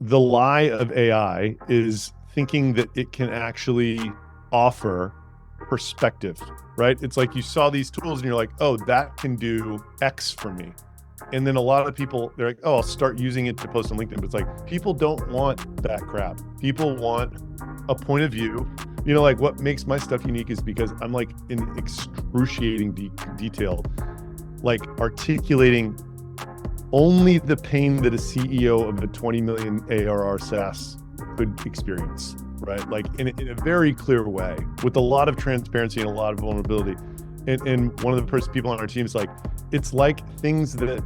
the lie of AI is thinking that it can actually offer perspective, right? It's like you saw these tools and you're like, oh, that can do X for me. And then a lot of people, they're like, oh, I'll start using it to post on LinkedIn. But it's like, people don't want that crap. People want a point of view. You know, like what makes my stuff unique is because I'm like in excruciating detail, like articulating only the pain that a CEO of a 20 million ARR SaaS could experience, right? Like in a very clear way, with a lot of transparency and a lot of vulnerability. And one of the first people on our team is like, it's like things that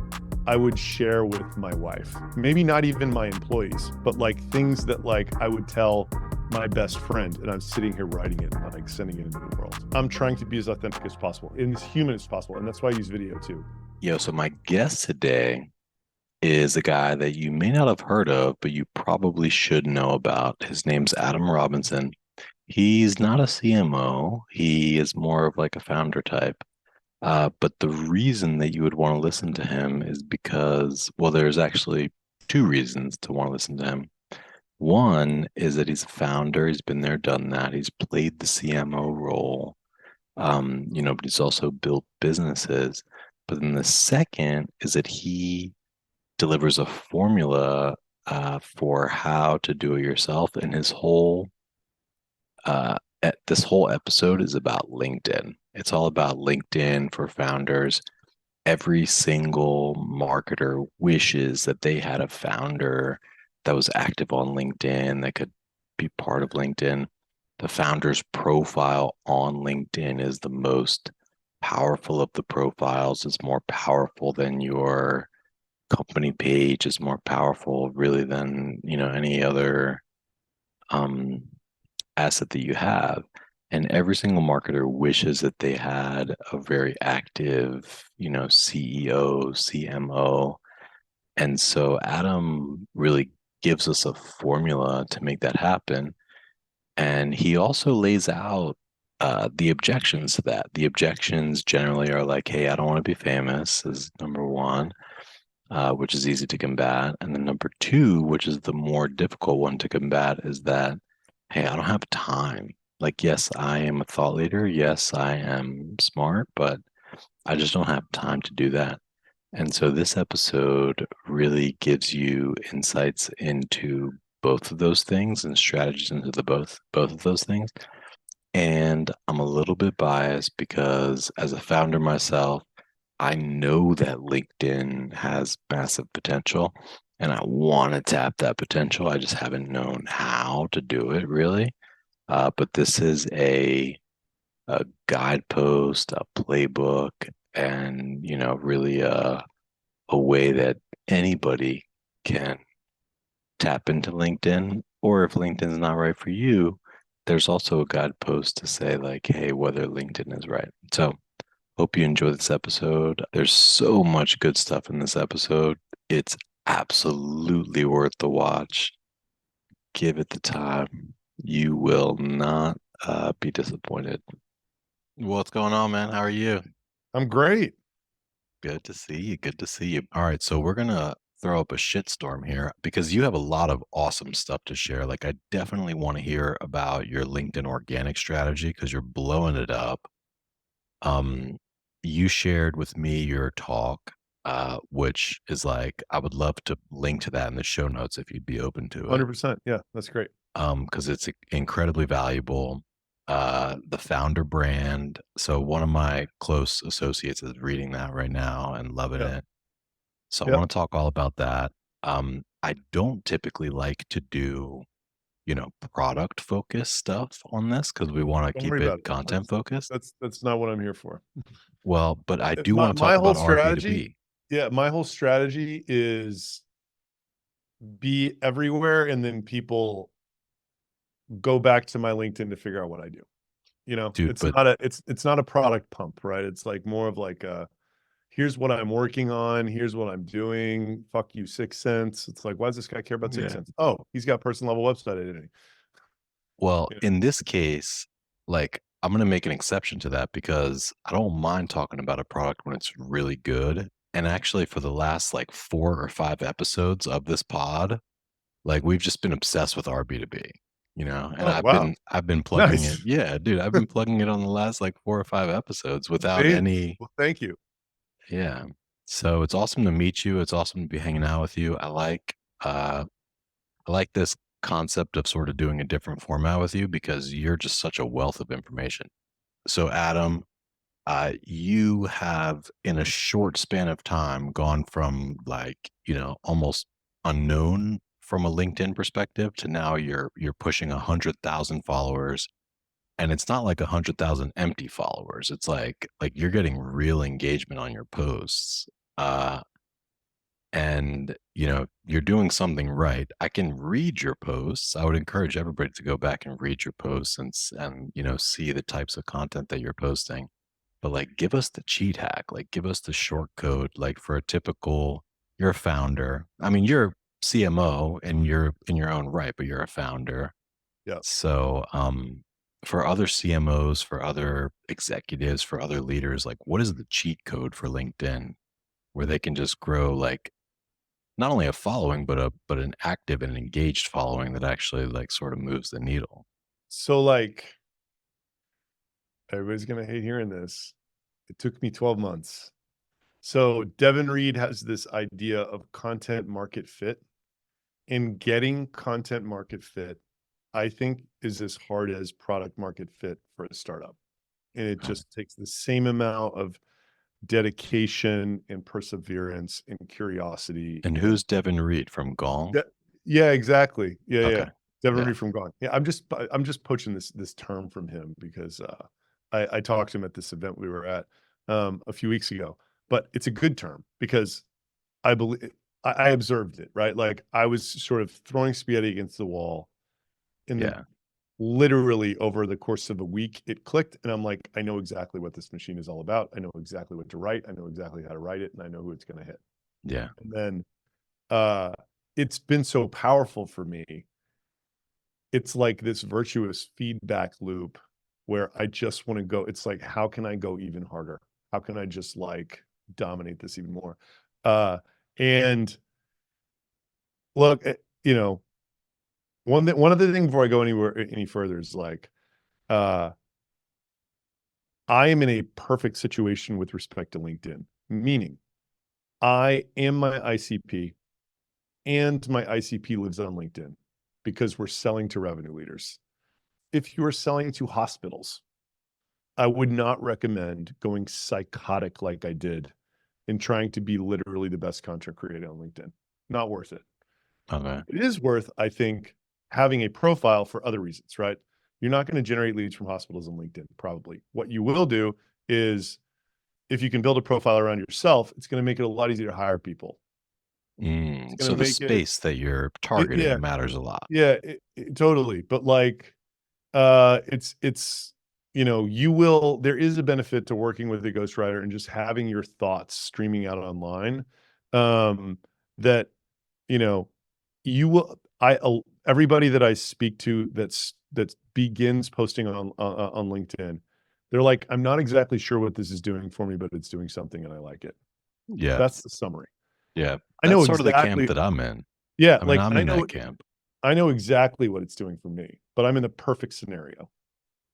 I would share with my wife. Maybe not even my employees, but like things that like I would tell my best friend, and I'm sitting here writing it and like sending it into the world. I'm trying to be as authentic as possible and as human as possible. And that's why I use video too. Yo, so my guest today is a guy that you may not have heard of, but you probably should know about. His name's Adam Robinson. He's not a CMO. He is more of like a founder type. But the reason that you would want to listen to him is because, well, there's actually two reasons to want to listen to him. One is that he's a founder. He's been there, done that. He's played the CMO role. But he's also built businesses. But then the second is that he delivers a formula for how to do it yourself. And this whole episode is about LinkedIn. It's all about LinkedIn for founders. Every single marketer wishes that they had a founder that was active on LinkedIn that could be part of LinkedIn. The founder's profile on LinkedIn is the most powerful of the profiles. It's more powerful than your company page, is more powerful really than any other um, asset that you have. And every single marketer wishes that they had a very active, CEO, CMO. And so Adam really gives us a formula to make that happen. And he also lays out the objections to that. The objections generally are like, hey, I don't want to be famous, is number one, which is easy to combat. And then number two, which is the more difficult one to combat, is that, hey, I don't have time. Like, yes, I am a thought leader. Yes, I am smart, but I just don't have time to do that. And so this episode really gives you insights into both of those things and strategies into the both of those things. And I'm a little bit biased because as a founder myself, I know that LinkedIn has massive potential and I want to tap that potential. I just haven't known how to do it really. But this is a guidepost, a playbook, and really a way that anybody can tap into LinkedIn. Or if LinkedIn is not right for you, there's also a guidepost to say like, hey, whether LinkedIn is right. So hope you enjoy this episode. There's so much good stuff in this episode. It's absolutely worth the watch. Give it the time. You will not be disappointed. What's going on, man? How are you? I'm great. Good to see you. Good to see you. All right, so we're gonna throw up a shitstorm here because you have a lot of awesome stuff to share. Like, I definitely want to hear about your LinkedIn organic strategy because you're blowing it up. Um, you shared with me your talk, which is like I would love to link to that in the show notes if you'd be open to it. 100%. Yeah, that's great. Because it's incredibly valuable. The founder brand. So one of my close associates is reading that right now and loving Yep. it. So I Yep. want to talk all about that. I don't typically like to do, product focused stuff on this because we want to Don't keep worry it about it. content focused. That's not what I'm here for. Well, but I do My want to talk whole about our strategy, B2B. yeah, my whole strategy is be everywhere and then people go back to my LinkedIn to figure out what I do. You know, Dude, it's but not a it's not a product pump, right? It's like more of like a here's what I'm working on, here's what I'm doing. Fuck you, 6 Sense. It's like, why does this guy care about 6 Sense? Oh, he's got person level website identity. well, You know? in this case, like I'm going to make an exception to that because I don't mind talking about a product when it's really good. And actually, for the last like 4 or 5 episodes of this pod, Like we've just been obsessed with our B2B, and Oh, wow. I've been plugging it. Nice. Yeah, dude, I've been plugging it on the last like 4 or 5 episodes without See? any. Well, thank you. Yeah. So it's awesome to meet you. It's awesome to be hanging out with you. I like this concept of sort of doing a different format with you because you're just such a wealth of information. So Adam, you have in a short span of time gone from like, almost unknown from a LinkedIn perspective to now you're pushing 100,000 followers, and it's not like 100,000 empty followers. It's like you're getting real engagement on your posts. Uh, and you're doing something right. I can read your posts. I would encourage everybody to go back and read your posts and see the types of content that you're posting. But like, give us the cheat hack, like give us the short code, like for a typical, you're a founder. I mean, you're CMO and you're in your own right, but you're a founder. Yeah. So, for other CMOs, for other executives, for other leaders, like what is the cheat code for LinkedIn where they can just grow like not only a following, but an active and engaged following that actually like sort of moves the needle? So, like, everybody's gonna hate hearing this. It took me 12 months. So Devin Reed has this idea of content market fit, and getting content market fit, I think, is as hard as product market fit for a startup. And it Okay. just takes the same amount of dedication and perseverance and curiosity. And And who's Devin Reed from Gong? yeah, yeah, exactly. Yeah, yeah. Okay. Devin Yeah. Reed from Gone. Yeah, I'm just poaching this term from him because I talked to him at this event we were at a few weeks ago. But it's a good term because I believe I observed it, right? Like I was sort of throwing spaghetti against the wall, and then Yeah. literally over the course of a week, it clicked, and I'm like, I know exactly what this machine is all about. I know exactly what to write. I know exactly how to write it, and I know who it's going to hit. Yeah. And then uh, it's been so powerful for me. It's like this virtuous feedback loop where I just want to go. It's like, how can I go even harder? How can I just like dominate this even more? And look, one other thing before I go any further is like, uh, I am in a perfect situation with respect to LinkedIn, meaning I am my ICP and my ICP lives on LinkedIn because we're selling to revenue leaders. If you are selling to hospitals, I would not recommend going psychotic like I did and trying to be literally the best content creator on LinkedIn. Not worth it. Okay. It is worth, I think, having a profile for other reasons, right? You're not going to generate leads from hospitals on LinkedIn, probably. What you will do is if you can build a profile around yourself, it's going to make it a lot easier to hire people. It's going So to the make it, space that you're yeah, targeting matters a lot. yeah, totally. But like, it's you will there is a benefit to working with a ghostwriter and just having your thoughts streaming out online, that you know you will I everybody that I speak to that begins posting on LinkedIn, they're like, I'm not exactly sure what this is doing for me, but it's doing something and I like it. Yeah. That's the summary. Yeah. I That's know sort of the camp exactly. that I'm in. Yeah, I mean, like I'm in that camp. I know exactly what it's doing for me, but I'm in the perfect scenario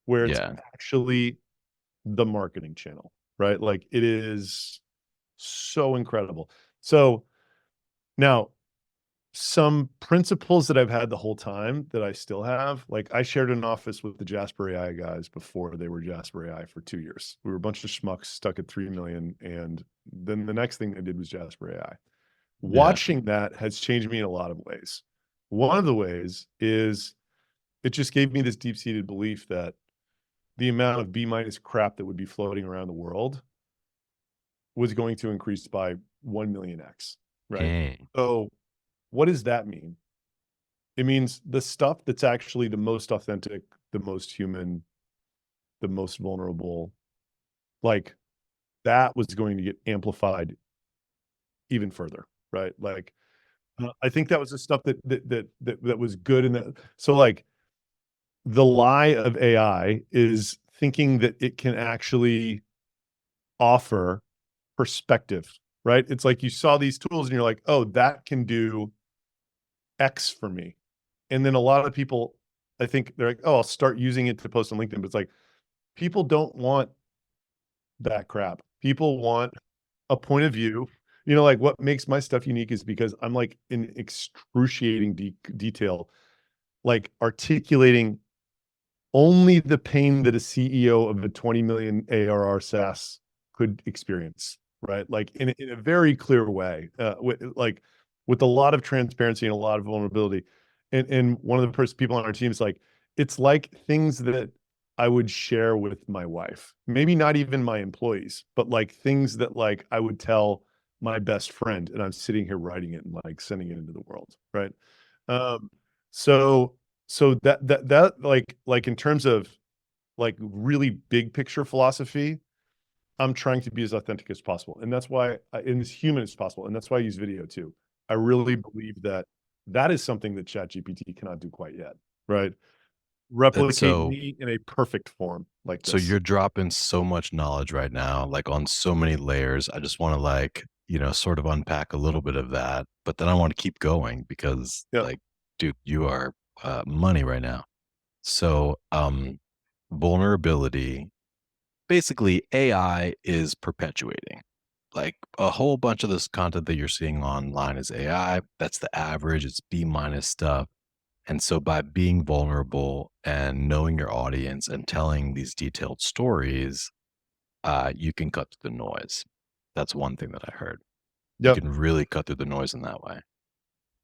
where it's Yeah. actually the marketing channel, right? Like it is so incredible. So now some principles that I've had the whole time that I still have, like I shared an office with the Jasper AI guys before they were Jasper AI for 2 years. We were a bunch of schmucks stuck at 3 million. And then the next thing they did was Jasper AI. Yeah. Watching that has changed me in a lot of ways. One of the ways is it just gave me this deep seated belief that the amount of B minus crap that would be floating around the world was going to increase by 1 million X, right? Mm. So what does that mean? It means the stuff that's actually the most authentic, the most human, the most vulnerable, like that was going to get amplified even further, right? Like I think that was the stuff that was good in that. So like the lie of AI is thinking that it can actually offer perspective, right? It's like you saw these tools and you're like, oh, that can do X for me. And then a lot of people, I think they're like, oh, I'll start using it to post on LinkedIn. But it's like, people don't want that crap. People want a point of view. You know, like what makes my stuff unique is because I'm like in excruciating detail, like articulating only the pain that a CEO of a 20 million ARR SaaS could experience, right? Like in a very clear way, with a lot of transparency and a lot of vulnerability. And one of the people on our team is like, it's like things that I would share with my wife, maybe not even my employees, but like things that like I would tell my best friend, and I'm sitting here writing it and like sending it into the world, right? Um, so that like in terms of like really big picture philosophy, I'm trying to be as authentic as possible, and that's why and as human as possible, and that's why I use video too. I really believe that that is something that ChatGPT cannot do quite yet, right? That's Replicate so me in a perfect form like so this. you're dropping so much knowledge right now, like on so many layers. I just want to like, sort of unpack a little bit of that, but then I want to keep going because Yeah. like, dude, you are money right now. So, vulnerability, basically AI is perpetuating. Like a whole bunch of this content that you're seeing online is AI. That's the average. It's B minus stuff. And so by being vulnerable and knowing your audience and telling these detailed stories, you can cut through the noise. That's one thing that I heard. You Yep. can really cut through the noise in that way.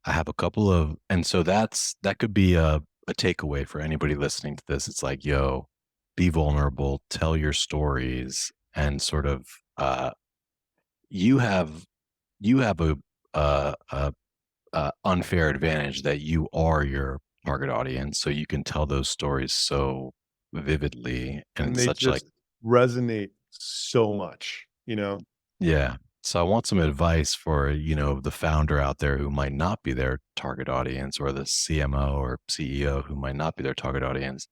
I have a couple of, and so that could be a takeaway for anybody listening to this. It's like, yo, be vulnerable, tell your stories, and sort of, you have you have a unfair advantage that you are your target audience, so you can tell those stories so vividly and in And they such like, just resonate so much, you know? yeah. So I want some advice for, the founder out there who might not be their target audience, or the CMO or CEO who might not be their target audience.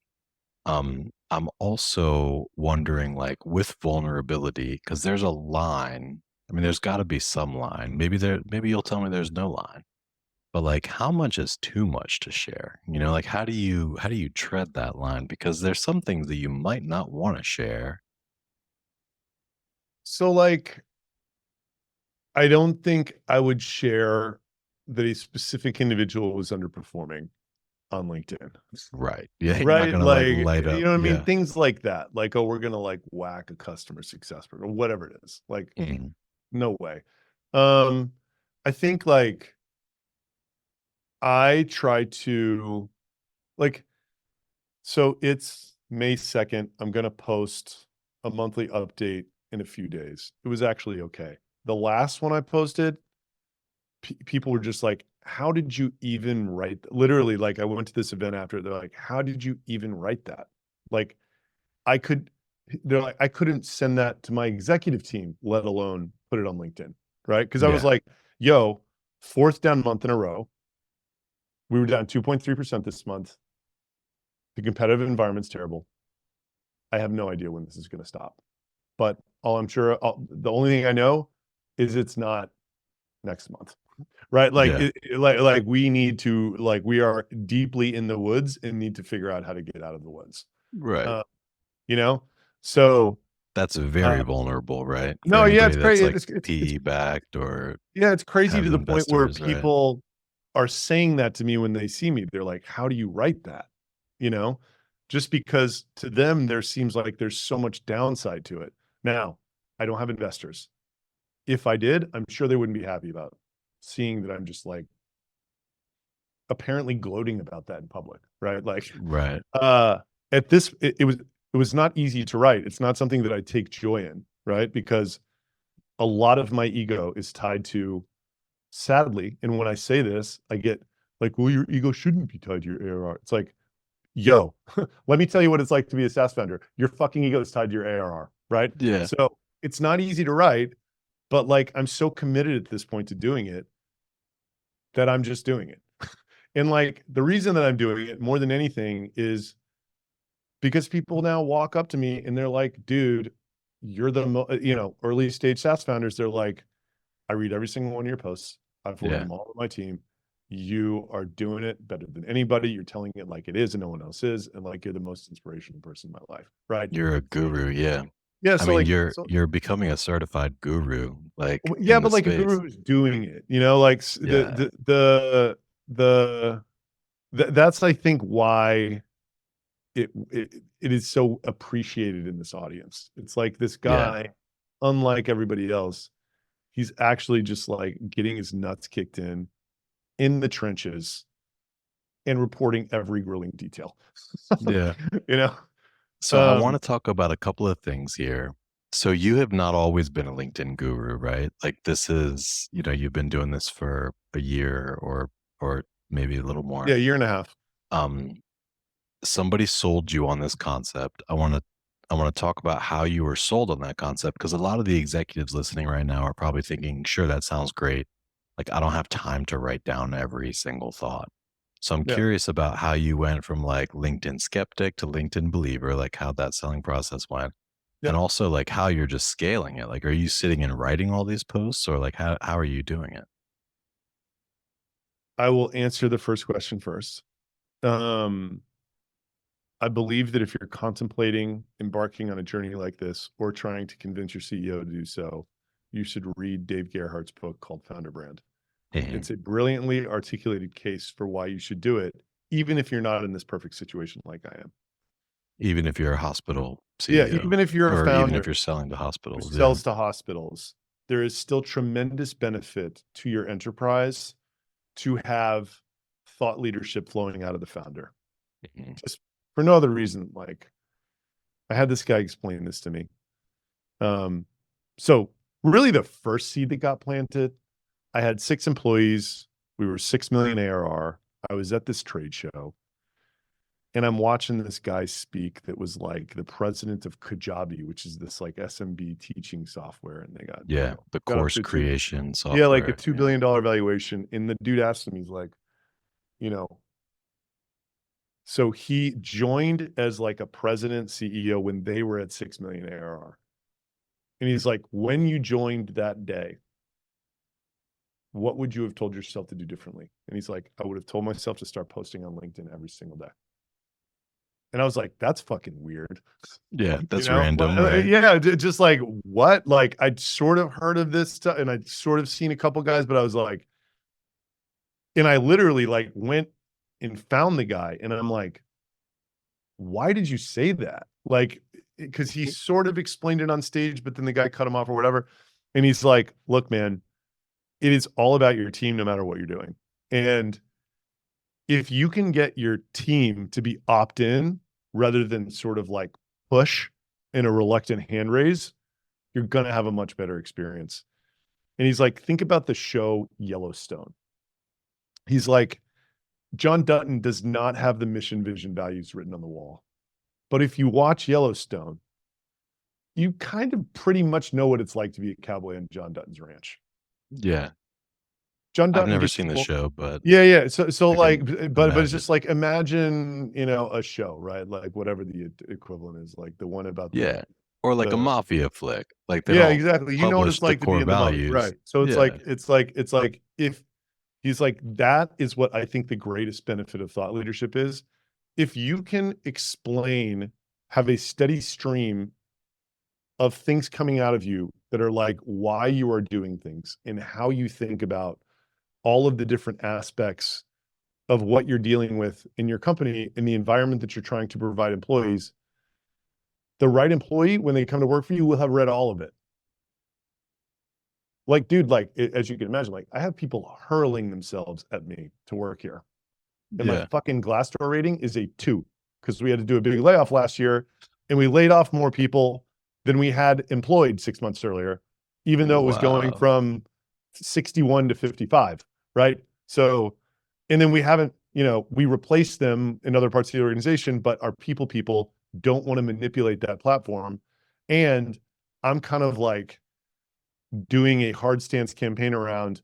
I'm also wondering, like, with vulnerability, because there's a line. I mean, there's got to be some line. Maybe you'll tell me there's no line. But like, how much is too much to share? Like, how do you tread that line? Because there's some things that you might not want to share. So like, I don't think I would share that a specific individual was underperforming on LinkedIn. Right. Yeah. You're not Right? gonna like Like, light you up. know what I mean? Yeah. Things like that. Like, oh, we're gonna like whack a customer success person or whatever it is. Like, Mhm. no way. Um, I think like I try to like, so it's May 2nd. I'm gonna post a monthly update in a few days. It was actually okay. The last one I posted, people were just like, how did you even write literally, like I went to this event after, they're like, how did you even write that? Like I could they're like, I couldn't send that to my executive team, let alone put it on LinkedIn, right? Because I was Yeah. like, yo, fourth down month in a row. We were down 2.3% this month. The competitive environment's terrible. I have no idea when this is going to stop. But the only thing I know is it's not next month. Right? Like Yeah. like we need to like we are deeply in the woods and need to figure out how to get out of the woods. Right. Uh, you know? So That's very uh vulnerable, right? For no, yeah, anybody it's that's crazy. like It's PE backed or yeah, it's crazy has to the point where investors, right? people are saying that to me when they see me. They're like, "How do you write that?" You know? Just because to them there seems like there's so much downside to it. Now, I don't have investors. If I did, I'm sure they wouldn't be happy about seeing that I'm just like apparently gloating about that in public, right? Like, Right. uh, at this, it was not easy to write. It's not something that I take joy in, right? Because a lot of my ego is tied to, sadly, and when I say this, I get like, well, your ego shouldn't be tied to your ARR. It's like, yo, let me tell you what it's like to be a SaaS founder. Your fucking ego is tied to your ARR, right? Yeah. So it's not easy to write, but like I'm so committed at this point to doing it that I'm just doing it. And like the reason that I'm doing it more than anything is because people now walk up to me and they're like, dude, you're early stage SaaS founders. They're like, I read every single one of your posts. I forward Yeah. them all to my team. You are doing it better than anybody. You're telling it like it is and no one else is. And like you're the most inspirational person in my life. Right. You're a guru, yeah. Yeah. I So mean, like, you're becoming a certified guru, like yeah, in the but like a space. guru who's doing it, you know, like Yeah, that's, I think, why it is so appreciated in this audience. It's like this yeah, guy, unlike everybody else, he's actually just like getting his nuts kicked in the trenches and reporting every grilling detail. yeah. You know? So I want Um, to talk about a couple of things here. So you have not always been a LinkedIn guru, right? Like this is, you've been doing this for a year or maybe a little yeah, more. a year and a half. Um, Somebody sold you on this concept. I want to talk about how you were sold on that concept because a lot of the executives listening right now are probably thinking, sure, that sounds great. Like I don't have time to write down every single thought. So I'm Yeah. curious about how you went from like LinkedIn skeptic to LinkedIn believer, like how that selling process went. Yeah. And also like how you're just scaling it. Like are you sitting and writing all these posts or like how are you doing it? I will answer the first question first. Um, I believe that if you're contemplating embarking on a journey like this or trying to convince your CEO to do so, you should read Dave Gerhardt's book called Founder Brand. Mhm. It's a brilliantly articulated case for why you should do it, even if you're not in this perfect situation like I am. Even if you're a hospital Yeah, CEO even if you're a or even if founder you're selling to who hospitals. Yeah. sells to hospitals, there is still tremendous benefit to your enterprise to have thought leadership flowing out of the founder. Mhm. Just for no other reason. Like I had this guy explain this to me. Um, so really the first seed that got planted, I had 6 employees. We were 6 million ARR. I was at this trade show and I'm watching this guy speak that was like the president of Kajabi, which is this like SMB teaching software. And they got, Yeah. The got up course to two, creation yeah, like a software. $2 Yeah. billion valuation. And the dude asked him, he's like, you know, so he joined as like a president CEO when they were at 6 million ARR. And he's like, when you joined that day, what would you have told yourself to do differently? And he's like, I would have told myself to start posting on LinkedIn every single day. And I was like, that's fucking weird. Yeah. You That's know, random, right? yeah, just like what? Like I'd sort of heard of this stuff and I'd sort of seen a couple guys, but I was like, and I literally like went and found the guy and I'm like, why did you say that? Like, because he sort of explained it on stage, but then the guy cut him off or whatever. And he's like, look, man, it is all about your team no matter what you're doing. And if you can get your team to be opt in rather than sort of like push in a reluctant hand raise, you're going to have a much better experience. And he's like, think about the show Yellowstone. He's like, John Dutton does not have the mission, vision, values written on the wall. But if you watch Yellowstone, you kind of pretty much know what it's like to be a cowboy on John Dutton's ranch. Yeah. John I've Dutton never gets seen the people. show, but Yeah, yeah. So I like, can but it's imagine. just like imagine, a show, right? Like whatever the equivalent is, like the one about the Yeah. Or like a the mafia flick. Like they yeah, don't exactly. You know what publish it's the like to be core in the mafia, values. right? So Yeah. it's like if he's like that is what I think the greatest benefit of thought leadership is. If you can explain, have a steady stream of things coming out of you that are like why you are doing things and how you think about all of the different aspects of what you're dealing with in your company in the environment that you're trying to provide employees, the right employee, when they come to work for you, will have read all of it. Like, dude, like, as you can imagine, like, I have people hurling themselves at me to work here. And my Yeah. fucking Glassdoor rating is a 2 because we had to do a big layoff last year and we laid off more people than we had employed 6 months earlier, even though it was going Wow. from 61 to 55, right? So, and then we haven't, we replaced them in other parts of the organization, but our people don't want to manipulate that platform. And I'm kind of like doing a hard stance campaign around,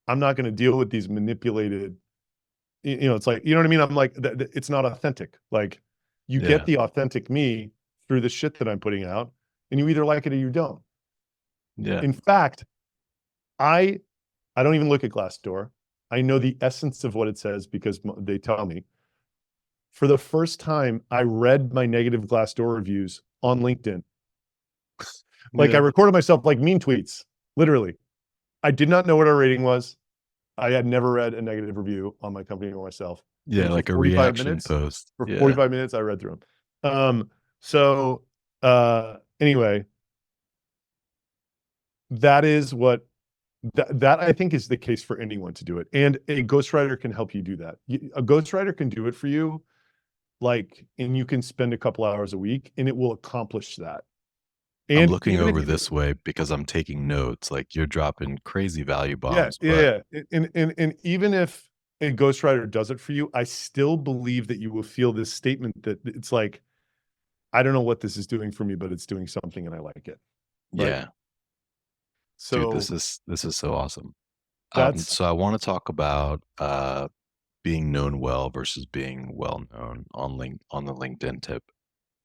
I'm not going to deal with these manipulated, it's like, you know what I mean? I'm like, it's not authentic. Like you get Yeah. the authentic me through the shit that I'm putting out and you either like it or you don't. Yeah. In fact, I I don't even look at Glassdoor. I know the essence of what it says because they tell me. For the first time, I read my negative Glassdoor reviews on LinkedIn. Like I recorded myself like mean tweets, literally. I did not know what our rating was. I had never read a negative review on my company or myself. Yeah, For like a 45 reaction minutes. post. For Yeah. 45 minutes, I read through them. So anyway, that is what that I think is the case for anyone to do it. And a ghostwriter can help you do that. A ghostwriter can do it for you, like, and you can spend a couple hours a week and it will accomplish that. I'm And looking even if over you, this way because I'm taking notes. Like you're dropping crazy value yeah, bombs, but yeah, yeah. And even if a ghostwriter does it for you, I still believe that you will feel this statement that it's like, I don't know what this is doing for me, but it's doing something and I like it. Right. yeah, dude, So this is so awesome. that's So I want to talk about being known well versus being well known on the LinkedIn tip.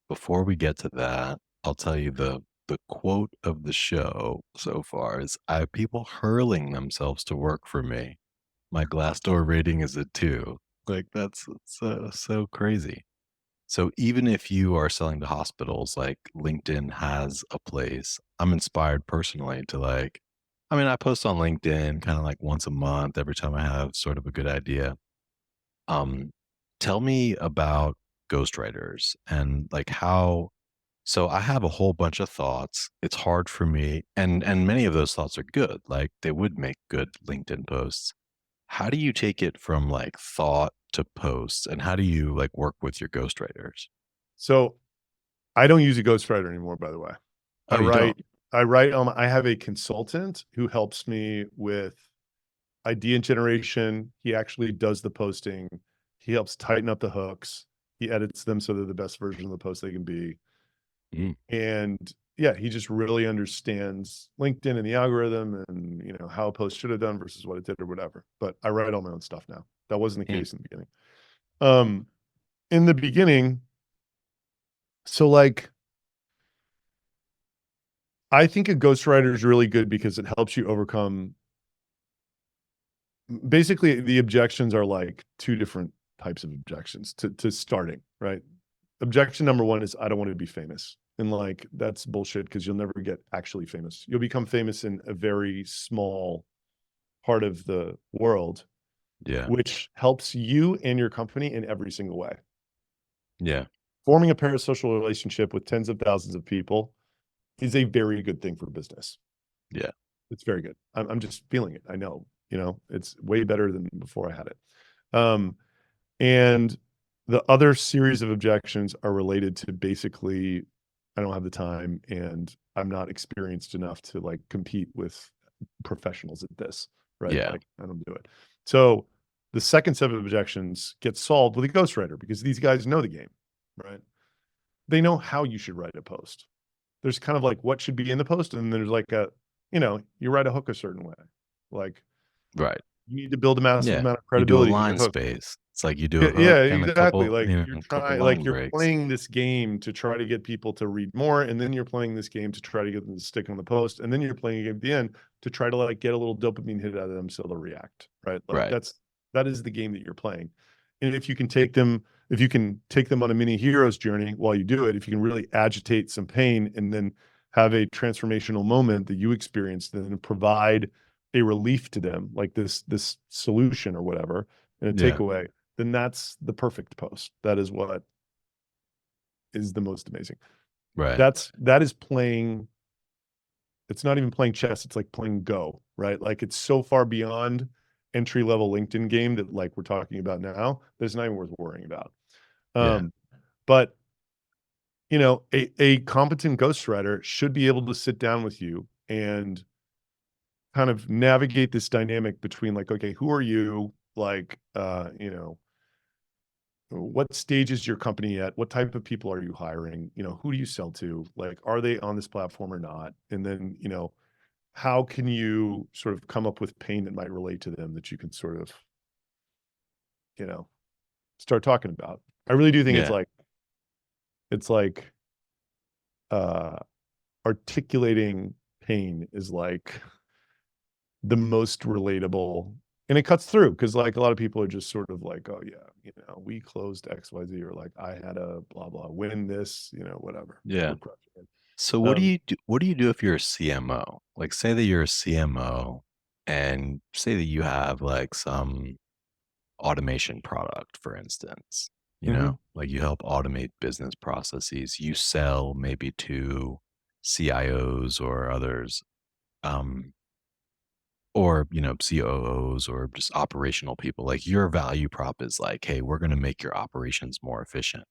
Before we get to that, I'll tell you the quote of the show so far is I have people hurling themselves to work for me. My Glassdoor rating is a 2. Like that's so crazy. So even if you are selling to hospitals, like LinkedIn has a place. I'm inspired personally to like, I mean, I post on LinkedIn kind of like once a month, every time I have sort of a good idea. Um, Tell me about ghostwriters and like how, so I have a whole bunch of thoughts. It's hard for me, and many of those thoughts are good. Like they would make good LinkedIn posts. How do you take it from like thought to posts, and how do you like work with your ghostwriters? so I don't use a ghostwriter anymore, by the way. I Oh, you write, don't? I have a consultant who helps me with idea generation. He actually does the posting. He helps tighten up the hooks. He edits them so they're the best version of the post they can be. Mm, And yeah, he just really understands LinkedIn and the algorithm and how a post should have done versus what it did or whatever. But I write all my own stuff now. That wasn't the mm, case in the beginning. Um, in the beginning, so like I think a ghostwriter is really good because it helps you overcome. Basically, the objections are like two different types of objections to starting, right? Objection number one is I don't want to be famous. And like that's bullshit because you'll never get actually famous. You'll become famous in a very small part of the world, yeah, which helps you and your company in every single way. yeah, Forming a parasocial relationship with tens of thousands of people is a very good thing for business. yeah, It's very good. I'm just feeling it. I know, it's way better than before I had it. Um, and the other series of objections are related to basically, I don't have the time and I'm not experienced enough to like compete with professionals at this, right? yeah, Like I don't do it. So the second set of objections gets solved with a ghostwriter because these guys know the game, right? They know how you should write a post. There's kind of like what should be in the post, and there's like you write a hook a certain way. Like right. you need to build a massive Yeah. amount of You do a credibility in your line hook. space. It's like you do a Yeah, hook yeah, and a exactly. couple, Like you know, you're a couple trying, like line you're breaks. playing this game to try to get people to read more, and then you're playing this game to try to get them to stick on the post, and then you're playing a game at the end to try to like get a little dopamine hit out of them so they'll react, right? Like Right. that is the game that you're playing. And if you can take them on a mini hero's journey while you do it, if you can really agitate some pain and then have a transformational moment that you experience, then provide a relief to them, like this solution or whatever, and a Yeah. takeaway, then that's the perfect post. That is what is the most amazing. Right. That is playing, it's not even playing chess, it's like playing Go, right? Like it's so far beyond entry level LinkedIn game that like we're talking about now, that it's not even worth worrying about. Yeah. But a competent ghostwriter should be able to sit down with you and kind of navigate this dynamic between like, okay, who are you? Like, what stage is your company at? What type of people are you hiring? Who do you sell to? Like, are they on this platform or not? And then, how can you sort of come up with pain that might relate to them that you can sort of, you know, start talking about? I really do think Yeah. it's like uh articulating pain is like the most relatable And it cuts through because like a lot of people are just sort of like, oh yeah, we closed XYZ, or like I had a blah blah win this, whatever. Yeah. We're crushing it. So what do Um, you do? What do you do if you're a CMO? Like, say that you're a CMO and say that you have like some automation product, for instance, mhm. like you help automate business processes. You sell maybe to CIOs or others, um, or, COOs or just operational people. Like your value prop is like, hey, we're going to make your operations more efficient.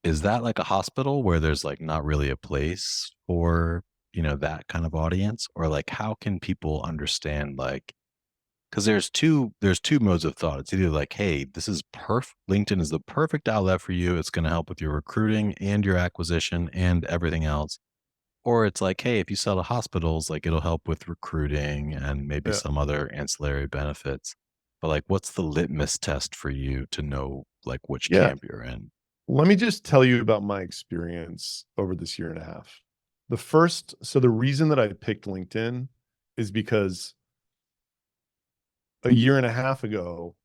Is that like a hospital where there's like not really a place for, that kind of audience? Or like how can people understand like, because there's two modes of thought. It's either like, hey, this is perfect. LinkedIn is the perfect outlet for you. It's going to help with your recruiting and your acquisition and everything else. Or it's like, hey, if you sell to hospitals, like it'll help with recruiting and maybe Yeah. some other ancillary benefits. But like, what's the litmus test for you to know like which Yeah. camp you're in? Let me just tell you about my experience over this year and a half. The reason that I picked LinkedIn is because a year and a half ago,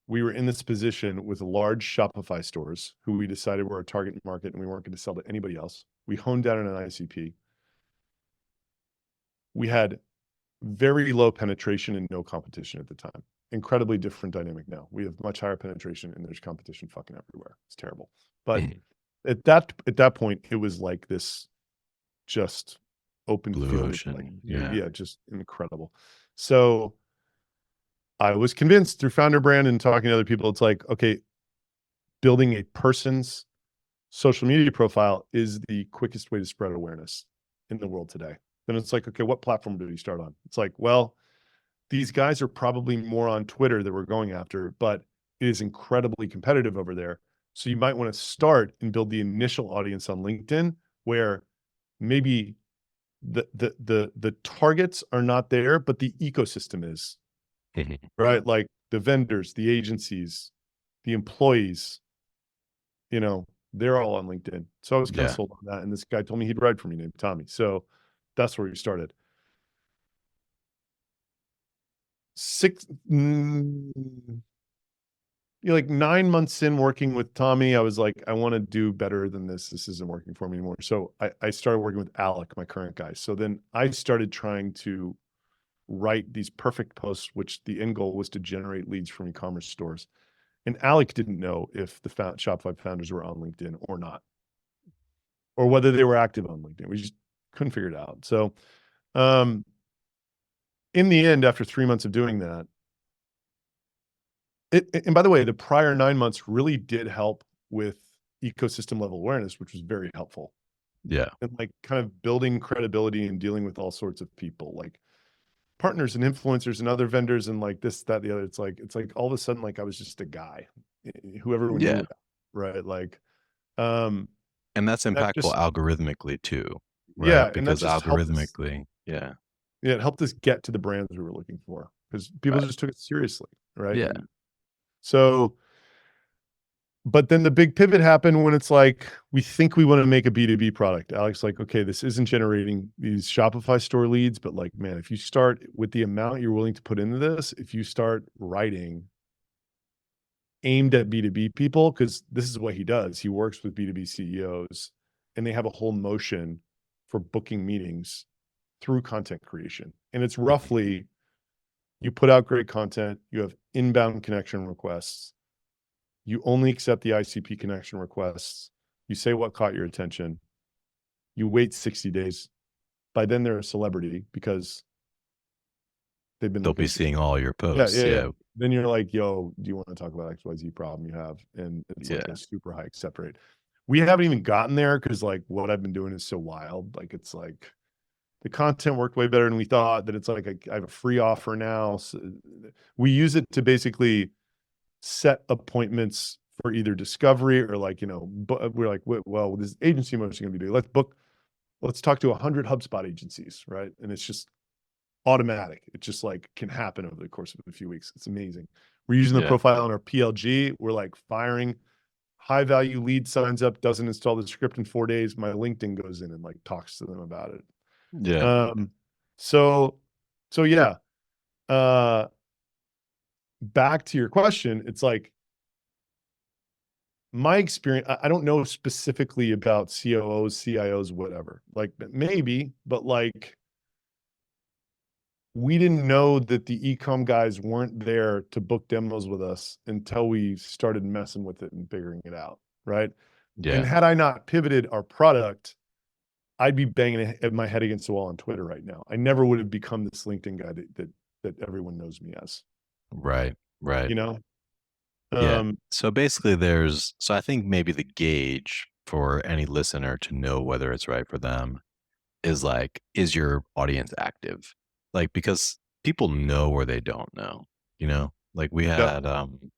we were in this position with large Shopify stores who we decided were our target market and we weren't going to sell to anybody else. We honed down on an ICP. We had very low penetration and no competition at the time. Incredibly different dynamic now. We have much higher penetration and there's competition fucking everywhere. It's terrible. But at that point, it was like this just open Blue field of like, ocean. Yeah. just incredible. So I was convinced through Founder Brand and talking to other people, it's like, okay, building a person's social media profile is the quickest way to spread awareness in the world today. Then it's like, okay, what platform do you start on? It's like, well, these guys are probably more on Twitter that we're going after, but it is incredibly competitive over there. So you might want to start and build the initial audience on LinkedIn where maybe the targets are not there, but the ecosystem is, right? Like the vendors, the agencies, the employees, they're all on LinkedIn. So I was kind of Yeah. sold on that. And this guy told me he'd ride for me named Tommy. So that's where we started. Like 9 months in working with Tommy, I was like, I want to do better than this. This isn't working for me anymore. So I started working with Alec, my current guy. So then I started trying to write these perfect posts, which the end goal was to generate leads from e-commerce stores. And Alec didn't know if the Shopify founders were on LinkedIn or not, or whether they were active on LinkedIn. We just couldn't figure it out. So in the end, after 3 months of doing that, and by the way, the prior 9 months really did help with ecosystem level awareness, which was very helpful. Yeah. And like kind of building credibility and dealing with all sorts of people, like partners and influencers and other vendors and like this, that, the other. It's like all of a sudden, like I was just a guy who everyone knew Yeah. about, right? Like, And that's that impactful just, algorithmically too, right? yeah. And that Because just helped us. algorithmically, yeah. Yeah. It helped us get to the brands we were looking for because people Right. just took it seriously. Right. Yeah. And so, but then the big pivot happened when it's like, we think we want to make a B2B product. Alex, like, okay, this isn't generating these Shopify store leads, but like, man, if you start with the amount you're willing to put into this, if you start writing aimed at B2B people, because this is what he does. He works with B2B CEOs and they have a whole motion for booking meetings through content creation. And it's roughly, you put out great content, you have inbound connection requests, you only accept the ICP connection requests. You say what caught your attention. You wait 60 days. By then they're a celebrity because they've been They'll looking be for you. seeing all your Yeah, posts. yeah, yeah. Yeah. Then you're like, yo, do you want to talk about XYZ problem you have? And it's like Yeah. a super high accept rate. We haven't even gotten there because like what I've been doing is so wild. Like it's like the content worked way better than we thought. That it's like I have a free offer now. So we use it to basically set appointments for either discovery or like, we're like, well, this agency motion going to be doing, let's talk to 100 HubSpot agencies, right? And it's just automatic. It just like can happen over the course of a few weeks. It's amazing. We're using the Yeah. profile on our PLG. We're like firing high value lead, signs up, doesn't install the script in 4 days. My LinkedIn goes in and like talks to them about it. Yeah. So yeah. back to your question, it's like my experience, I don't know specifically about COOs, CIOs, whatever. Like maybe, but like we didn't know that the e-com guys weren't there to book demos with us until we started messing with it and figuring it out, right? And Yeah. had I not pivoted our product, I'd be banging my head against the wall on Twitter right now. I never would have become this LinkedIn guy that everyone knows me as, Right. Right. you know? Yeah. Um, So basically so I think maybe the gauge for any listener to know whether it's right for them is like, is your audience active? Like, because people know or they don't know, you know? Like we yeah, had I mean,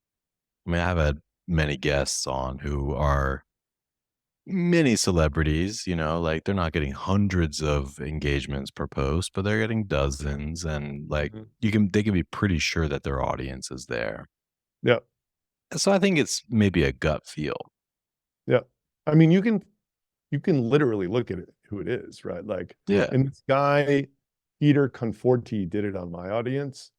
I've had many guests on who are many celebrities, you know, like they're not getting hundreds of engagements per post, but they're getting dozens, and like mhm, they can be pretty sure that their audience is there. yeah, So I think it's maybe a gut feel. yeah. I mean, you can literally look at it, who it is, right? Like, Yeah. and this guy, Peter Conforti, did it on my audience.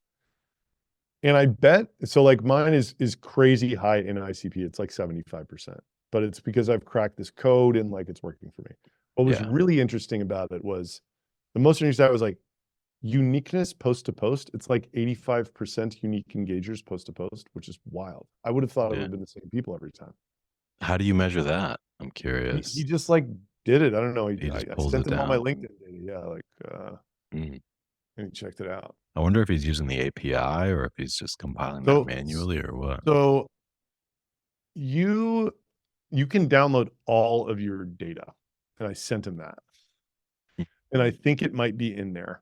And I bet so like mine is crazy high in ICP. It's like 75%. But it's because I've cracked this code and like it's working for me. What was Yeah. really interesting about it was the most interesting stat was like uniqueness post to post. It's like 85% unique engagers post to post, which is wild. I would have thought it would Yeah. have been the same people every time. How do you measure that? I'm He curious. just like did it. I don't know. He just I pulls sent it him all my down. LinkedIn data. Yeah, like Mhm. and he checked it out. I wonder if he's using the API or if he's just compiling that So manually or what. so you you can download all of your data. And I sent him that. Mm. And I think it might be in there,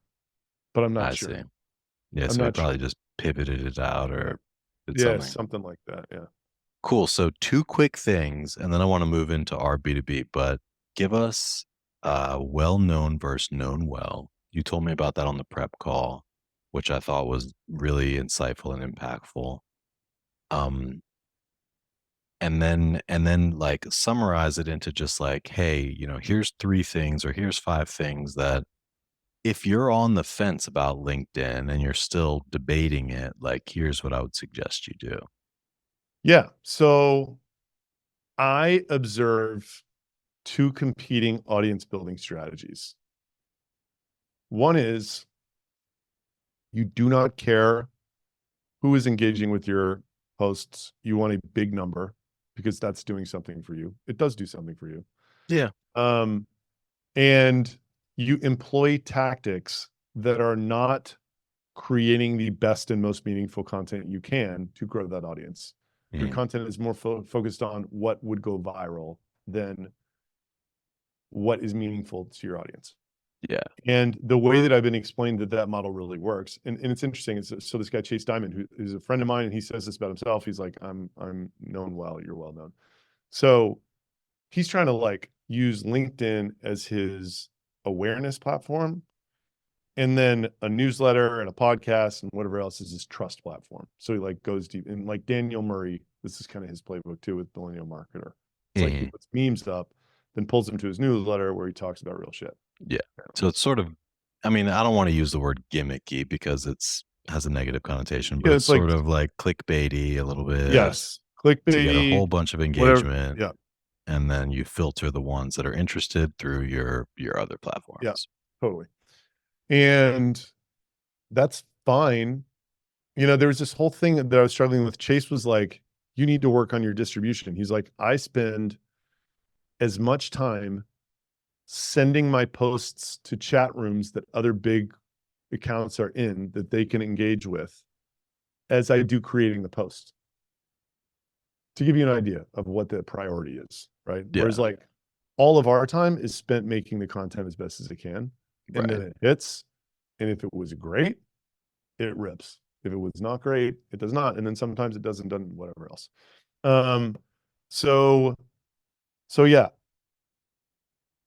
but I'm not I sure. see. Yeah, I'm so he not sure. probably just pivoted it out or did Yeah, something. something like that. Yeah. Cool. So two quick things, and then I want to move into our B2B, but give us well known versus known well. You told me about that on the prep call, which I thought was really insightful and impactful. Um, and then like summarize it into just like, hey, you know, here's three things or here's five things that if you're on the fence about LinkedIn and you're still debating it, like here's what I would suggest you do. Yeah. So I observe two competing audience building strategies. One is you do not care who is engaging with your posts. You want a big number because that's doing something for you. It does do something for you. Yeah. Um, and you employ tactics that are not creating the best and most meaningful content you can to grow that audience. Your Mm, content is more focused on what would go viral than what is meaningful to your audience. yeah. And the way that I've been explained that that model really works, and it's interesting. It's, so this guy Chase Diamond, who is a friend of mine, and he says this about himself. He's like, I'm known well. You're well known. So he's trying to like use LinkedIn as his awareness platform, and then a newsletter and a podcast and whatever else is his trust platform. So he like goes deep, and like Daniel Murray, this is kind of his playbook too with Millennial Marketer. It's like he Mhm. puts memes up, then pulls them to his newsletter where he talks about real shit. Yeah. So it's sort of, I mean, I don't want to use the word gimmicky because it's has a negative connotation, but Yeah, it's it's like sort of like clickbaity a little bit yes, to get a clickbaity, whole bunch of whatever. engagement, Yeah, and then you filter the ones that are interested through your other yeah, platforms. totally. And that's fine. You know, there was this whole thing that I was struggling with. Chase was like, you need to work on your distribution. He's like, I spend as much time sending my posts to chat rooms that other big accounts are in that they can engage with as I do creating the post, to give you an idea of what the priority is, right? Yeah. Whereas like all of our time is spent making the content as best as it can. And then Right. it hits. And if it was great, it rips. If it was not great, it does not. And then sometimes it doesn't, whatever else. Um, so, so yeah,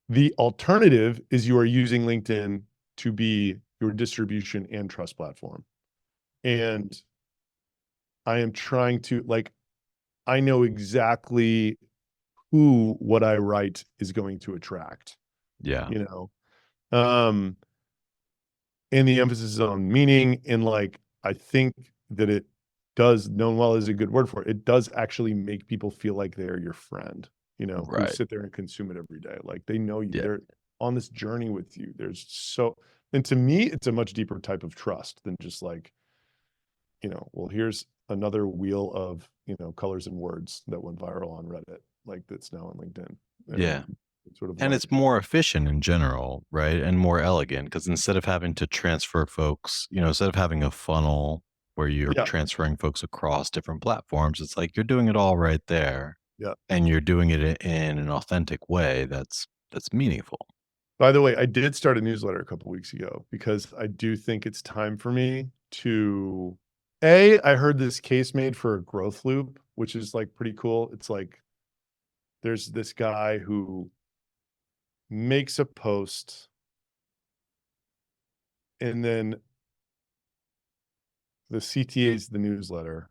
the alternative is you are using LinkedIn to be your distribution and trust platform. And I am trying to like, I know exactly who what I write is going to attract, Yeah. you know? Um, and the emphasis is on meaning. And like, I think that it does, known well is a good word for it. It does actually make people feel like they're your friend, you know, who Right. sit there and consume it every day. Like they know you, Yeah. they're on this journey with you. And to me, it's a much deeper type of trust than just like, you know, well, here's another wheel of, you know, colors and words that went viral on Reddit, like that's now on LinkedIn. Yeah. It's sort of And like, it's more efficient in general, right? And more elegant because instead of having to transfer folks, instead of having a funnel where you're yeah, transferring folks across different platforms, it's like you're doing it all right there yeah. and you're doing it in an authentic way that's meaningful. By the way, I did start a newsletter a couple weeks ago because I do think it's time for me to I heard this case made for a growth loop, which is like pretty cool. It's like there's this guy who makes a post and then the CTA's the newsletter.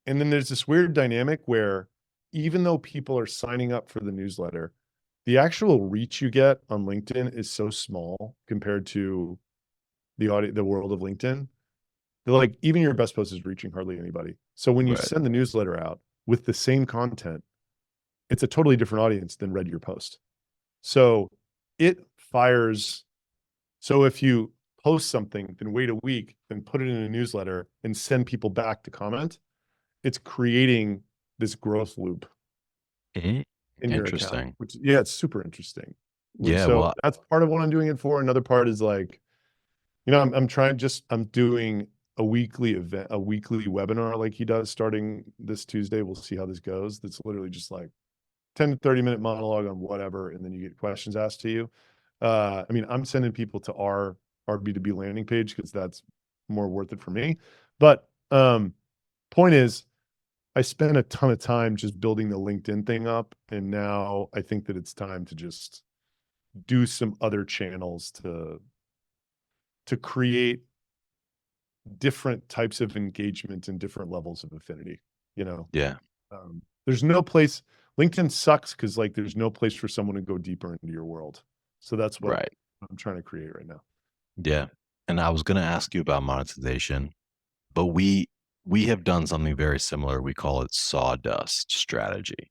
And then there's this weird dynamic where even though people are signing up for the newsletter, the actual reach you get on LinkedIn is so small compared to the world of LinkedIn. They're like, even your best post is reaching hardly anybody. So when you Right. send the newsletter out with the same content, it's a totally different audience than read your post. So it fires. So if you post something, then wait a week, then put it in a newsletter and send people back to comment, it's creating this growth loop Mhm. in your account, Interesting. which, yeah, it's super interesting. Yeah. So Well, that's part of what I'm doing it for. Another part is like, you know, I'm doing a weekly event, a weekly webinar like he does starting this Tuesday. We'll see how this goes. That's literally just like 10 to 30-minute monologue on whatever, and then you get questions asked to you. I mean, I'm sending people to our B2B landing page because that's more worth it for me. But point is, I spent a ton of time just building the LinkedIn thing up, and now I think that it's time to just do some other channels to create different types of engagement and different levels of affinity, you know? yeah. There's no place LinkedIn sucks because like there's no place for someone to go deeper into your world. So that's what Right. I'm trying to create right now. Yeah. And I was going to ask you about monetization, but we have done something very similar. We call it sawdust strategy.